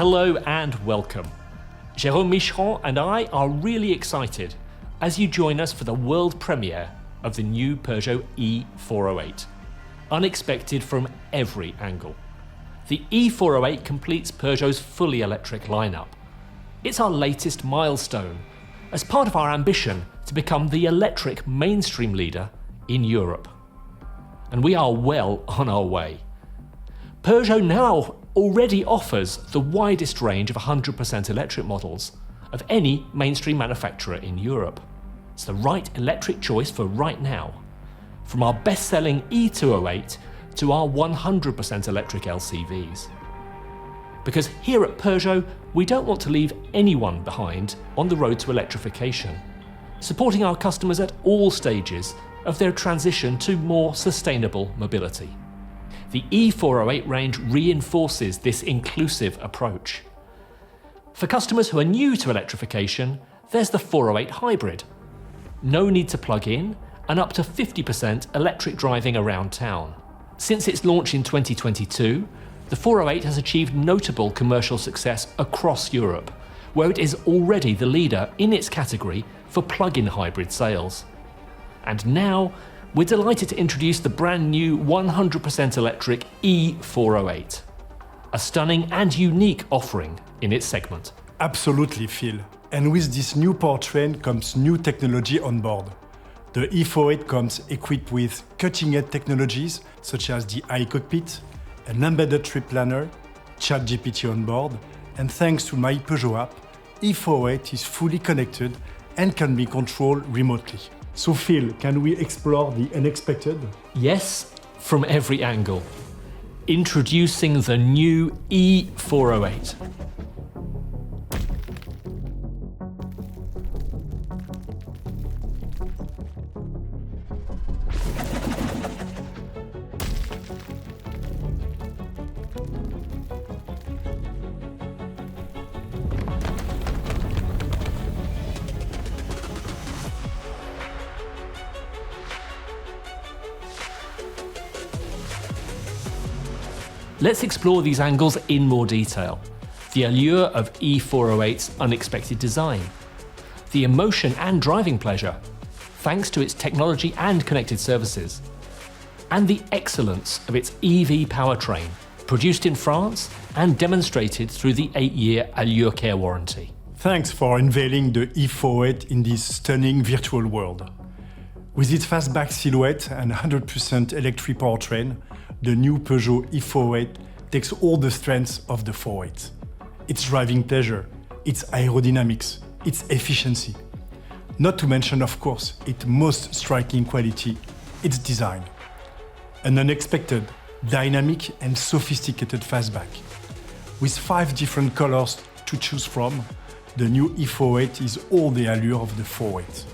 Hello and welcome. Jérôme Micheron and I are really excited as you join us for the world premiere of the new Peugeot E-408. Unexpected from every angle. The E-408 completes Peugeot's fully electric lineup. It's our latest milestone as part of our ambition to become the electric mainstream leader in Europe. And we are well on our way. Peugeot now already offers the widest range of 100% electric models of any mainstream manufacturer in Europe. It's the right electric choice for right now, from our best-selling E-208 to our 100% electric LCVs. Because here at Peugeot, we don't want to leave anyone behind on the road to electrification, supporting our customers at all stages of their transition to more sustainable mobility. The E-408 range reinforces this inclusive approach. For customers who are new to electrification, there's the 408 Hybrid. No need to plug in and up to 50% electric driving around town. Since its launch in 2022, the 408 has achieved notable commercial success across Europe, where it is already the leader in its category for plug-in hybrid sales. And now, we're delighted to introduce the brand new 100% electric E-408, a stunning and unique offering in its segment. Absolutely, Phil. And with this new powertrain comes new technology on board. The E-408 comes equipped with cutting-edge technologies such as the iCockpit, an embedded trip planner, ChatGPT on board, and thanks to my Peugeot app, E-408 is fully connected and can be controlled remotely. So Phil, can we explore the unexpected? Yes, from every angle. Introducing the new E-408. Let's explore these angles in more detail. The allure of E-408's unexpected design, the emotion and driving pleasure, thanks to its technology and connected services, and the excellence of its EV powertrain, produced in France and demonstrated through the 8-year Allure Care warranty. Thanks for unveiling the E-408 in this stunning virtual world. With its fastback silhouette and 100% electric powertrain, the new Peugeot E-408 takes all the strengths of the 408. Its driving pleasure, its aerodynamics, its efficiency. Not to mention, of course, its most striking quality, its design. An unexpected, dynamic and sophisticated fastback. With 5 different colors to choose from, the new E-408 is all the allure of the 408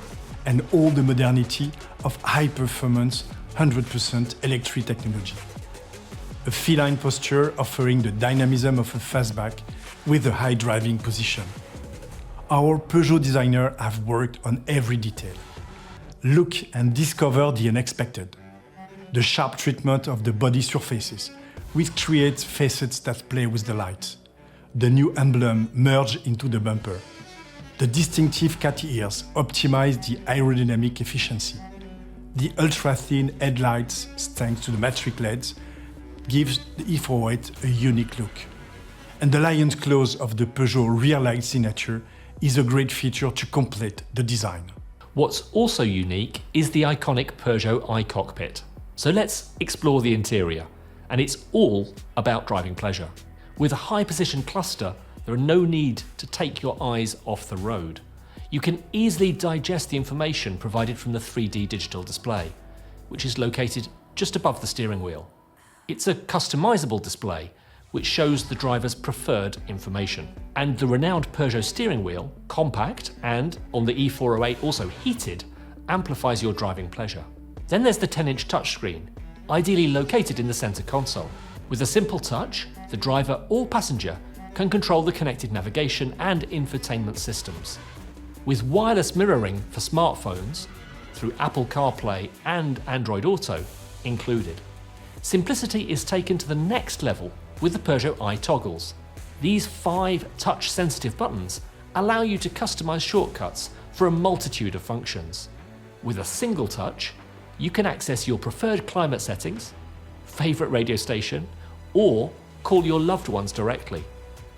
and all the modernity of high-performance 100% electric technology. A feline posture offering the dynamism of a fastback with a high driving position. Our Peugeot designers have worked on every detail. Look and discover the unexpected. The sharp treatment of the body surfaces, which creates facets that play with the light. The new emblem merged into the bumper. The distinctive cat ears optimize the aerodynamic efficiency. The ultra-thin headlights, thanks to the matrix LEDs, gives the E-408 a unique look. And the lion's claws of the Peugeot rear light signature is a great feature to complete the design. What's also unique is the iconic Peugeot iCockpit. So let's explore the interior, and it's all about driving pleasure. With a high-position cluster, there are no need to take your eyes off the road. You can easily digest the information provided from the 3D digital display, which is located just above the steering wheel. It's a customizable display, which shows the driver's preferred information. And the renowned Peugeot steering wheel, compact and, on the E-408 also heated, amplifies your driving pleasure. Then there's the 10-inch touchscreen, ideally located in the center console. With a simple touch, the driver or passenger can control the connected navigation and infotainment systems. With wireless mirroring for smartphones, through Apple CarPlay and Android Auto included. Simplicity is taken to the next level with the Peugeot iToggles. These 5 touch-sensitive buttons allow you to customize shortcuts for a multitude of functions. With a single touch, you can access your preferred climate settings, favorite radio station, or call your loved ones directly.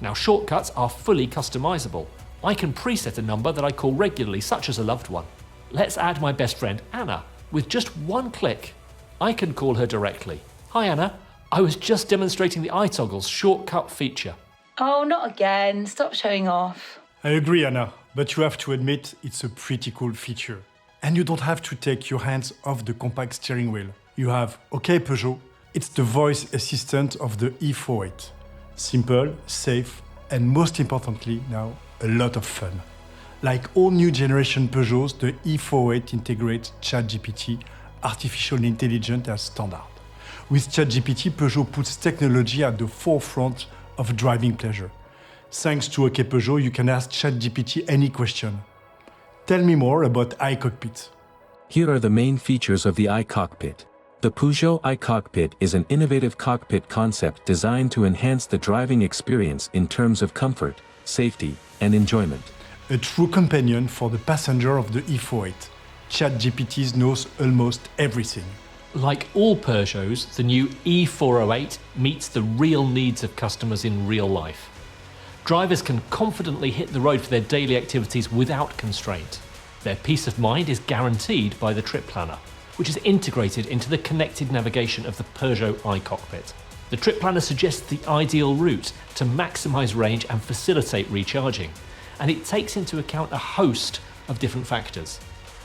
Now, shortcuts are fully customizable. I can preset a number that I call regularly, such as a loved one. Let's add my best friend Anna. With just one click, I can call her directly. Hi Anna, I was just demonstrating the iToggle's shortcut feature. Oh, not again. Stop showing off. I agree, Anna, but you have to admit it's a pretty cool feature. And you don't have to take your hands off the compact steering wheel. You have OK Peugeot. It's the voice assistant of the E-408. Simple, safe, and most importantly now, a lot of fun. Like all new generation Peugeots, the E-408 integrates ChatGPT, artificial intelligence as standard. With ChatGPT, Peugeot puts technology at the forefront of driving pleasure. Thanks to OK Peugeot, you can ask ChatGPT any question. Tell me more about iCockpit. Here are the main features of the iCockpit. The Peugeot iCockpit is an innovative cockpit concept designed to enhance the driving experience in terms of comfort, safety, and enjoyment. A true companion for the passenger of the E-408. ChatGPT knows almost everything. Like all Peugeots, the new E-408 meets the real needs of customers in real life. Drivers can confidently hit the road for their daily activities without constraint. Their peace of mind is guaranteed by the trip planner, which is integrated into the connected navigation of the Peugeot iCockpit. The trip planner suggests the ideal route to maximize range and facilitate recharging, and it takes into account a host of different factors,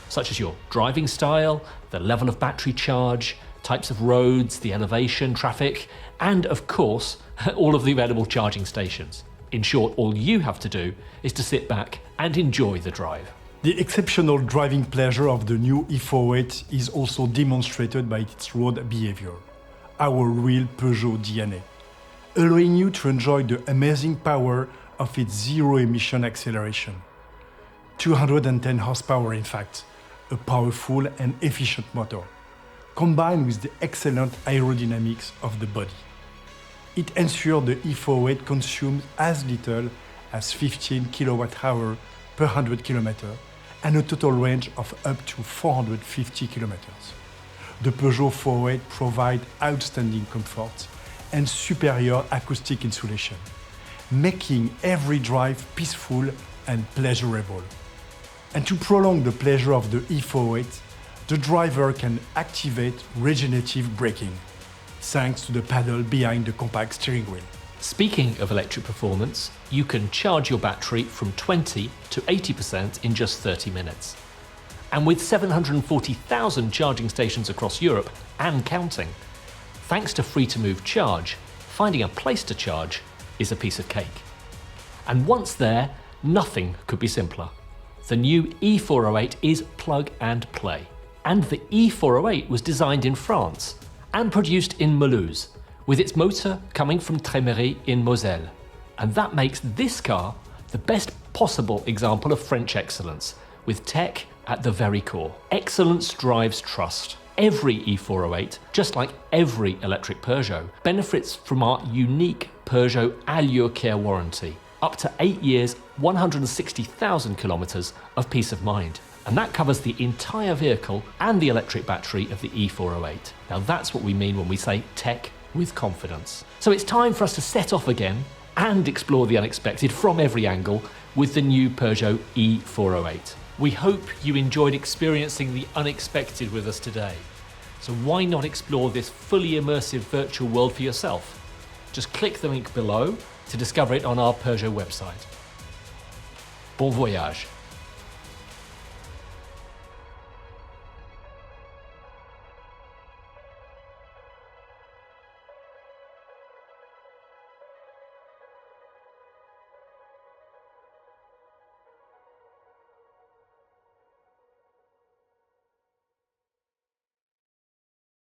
such as your driving style, the level of battery charge, types of roads, the elevation, traffic, and of course, all of the available charging stations. In short, all you have to do is to sit back and enjoy the drive. The exceptional driving pleasure of the new E-408 is also demonstrated by its road behavior, our real Peugeot DNA, allowing you to enjoy the amazing power of its zero-emission acceleration. 210 horsepower in fact, a powerful and efficient motor, combined with the excellent aerodynamics of the body. It ensures the E-408 consumes as little as 15 kWh per 100 km and a total range of up to 450 km. The Peugeot 408 provides outstanding comfort and superior acoustic insulation, making every drive peaceful and pleasurable. And to prolong the pleasure of the E-408, the driver can activate regenerative braking, thanks to the paddle behind the compact steering wheel. Speaking of electric performance, you can charge your battery from 20 to 80% in just 30 minutes. And with 740,000 charging stations across Europe and counting, thanks to free-to-move charge, finding a place to charge is a piece of cake. And once there, nothing could be simpler. The new E-408 is plug and play. And the E-408 was designed in France and produced in Mulhouse, with its motor coming from Trémery in Moselle. And that makes this car the best possible example of French excellence, with tech at the very core. Excellence drives trust. Every E-408, just like every electric Peugeot, benefits from our unique Peugeot Allure Care warranty. Up to 8 years, 160,000 kilometers of peace of mind. And that covers the entire vehicle and the electric battery of the E-408. Now that's what we mean when we say tech with confidence. So it's time for us to set off again and explore the unexpected from every angle with the new Peugeot E-408. We hope you enjoyed experiencing the unexpected with us today. So why not explore this fully immersive virtual world for yourself? Just click the link below to discover it on our Peugeot website. Bon voyage.